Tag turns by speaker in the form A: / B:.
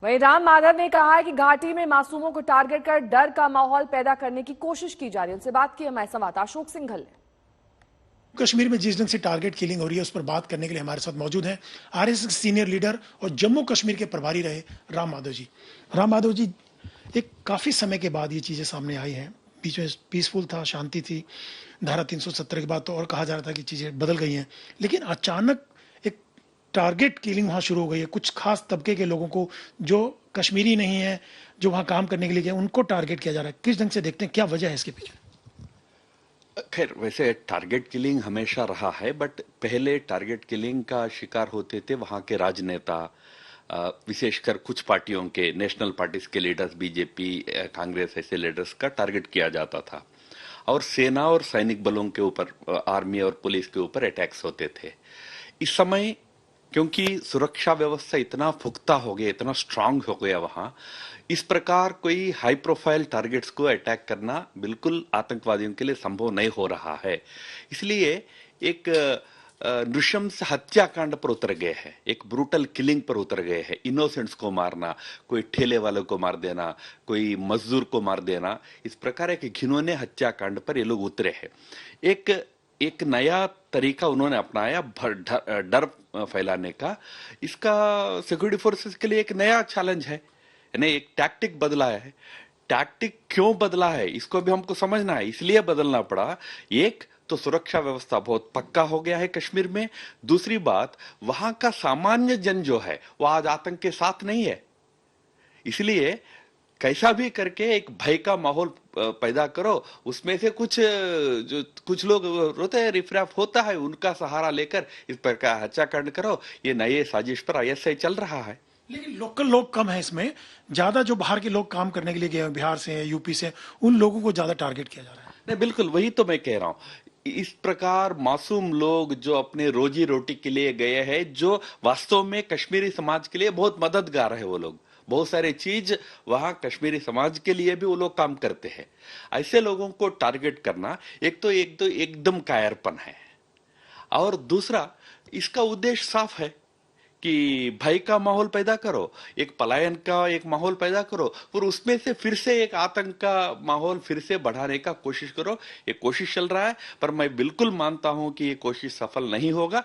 A: वहीं राम माधव ने कहा है कि घाटी में मासूमों को टारगेट कर डर का माहौल पैदा करने की कोशिश की जा रही है। उनसे बात की हमारे संवाददाता अशोक सिंघल ने।
B: कश्मीर में जिस ढंग से टारगेट किलिंग हो रही है उस पर बात करने के लिए हमारे साथ मौजूद हैं आरएसएस सीनियर लीडर और जम्मू कश्मीर के प्रभारी रहे राम माधव जी। राम माधव जी, एक काफी समय के बाद ये चीजें सामने आई हैं। बीच में पीसफुल था, शांति थी। धारा 370 के बाद तो और कहा जा रहा था कि चीजें बदल गई हैं, लेकिन अचानक एक टारगेट किलिंग वहां शुरू हो गई है। कुछ खास तबके के लोगों को जो कश्मीरी नहीं है, जो वहां काम करने के लिए गए, उनको टारगेट किया जा रहा है। किस ढंग से देखते हैं, क्या वजह है इसके पीछे?
C: खैर, वैसे टारगेट किलिंग हमेशा रहा है, बट पहले टारगेट किलिंग का शिकार होते थे वहां के राजनेता, विशेषकर कुछ पार्टियों के, नेशनल पार्टीज के लीडर्स, बीजेपी, कांग्रेस, ऐसे लीडर्स का टारगेट किया जाता था और सेना और सैनिक बलों के ऊपर, आर्मी और पुलिस के ऊपर अटैक्स होते थे। इस समय क्योंकि सुरक्षा व्यवस्था इतना पुख्ता हो गया, इतना स्ट्रांग हो गया वहां, इस प्रकार कोई हाई प्रोफाइल टारगेट्स को अटैक करना बिल्कुल आतंकवादियों के लिए संभव नहीं हो रहा है। इसलिए एक नृशंस हत्याकांड पर उतर गए हैं, एक ब्रूटल किलिंग पर उतर गए हैं। इनोसेंट्स को मारना, कोई ठेले वालों को मार देना, कोई मजदूर को मार देना, इस प्रकार के घिनौने हत्याकांड पर ये लोग उतरे हैं। एक नया तरीका उन्होंने अपनाया डर फैलाने का। इसका सिक्योरिटी फोर्सेस के लिए एक नया चैलेंज है, यानी एक टैक्टिक बदला है। टैक्टिक क्यों बदला है इसको भी हमको समझना है, इसलिए बदलना पड़ा। एक तो सुरक्षा व्यवस्था बहुत पक्का हो गया है कश्मीर में। दूसरी बात, वहां का सामान्य जन जो है वो आज आतंक के साथ नहीं है। इसलिए कैसा भी करके एक भय का माहौल पैदा करो, उसमें से कुछ लोग रोते हैं, रिफ्रैफ होता है, उनका सहारा लेकर इस प्रकार हत्याकांड करो। ये नए साजिश पर आईएसआई चल रहा है।
B: लेकिन लोकल लोग कम है इसमें, ज्यादा जो बाहर के लोग काम करने के लिए गए हैं, बिहार से, यूपी से, उन लोगों को ज्यादा टारगेट किया जा रहा है।
C: नहीं, बिल्कुल वही तो मैं कह रहा हूं। इस प्रकार मासूम लोग जो अपने रोजी रोटी के लिए गए हैं, जो वास्तव में कश्मीरी समाज के लिए बहुत मददगार है, वो लोग बहुत सारे चीज वहां कश्मीरी समाज के लिए भी वो लोग काम करते हैं। ऐसे लोगों को टारगेट करना एक तो एकदम कायरपन है, और दूसरा इसका उद्देश्य साफ है कि भय का माहौल पैदा करो, एक पलायन का एक माहौल पैदा करो, और उसमें से फिर से एक आतंक का माहौल फिर से बढ़ाने का कोशिश करो। ये कोशिश चल रहा है, पर मैं बिल्कुल मानता हूं कि ये कोशिश सफल नहीं होगा।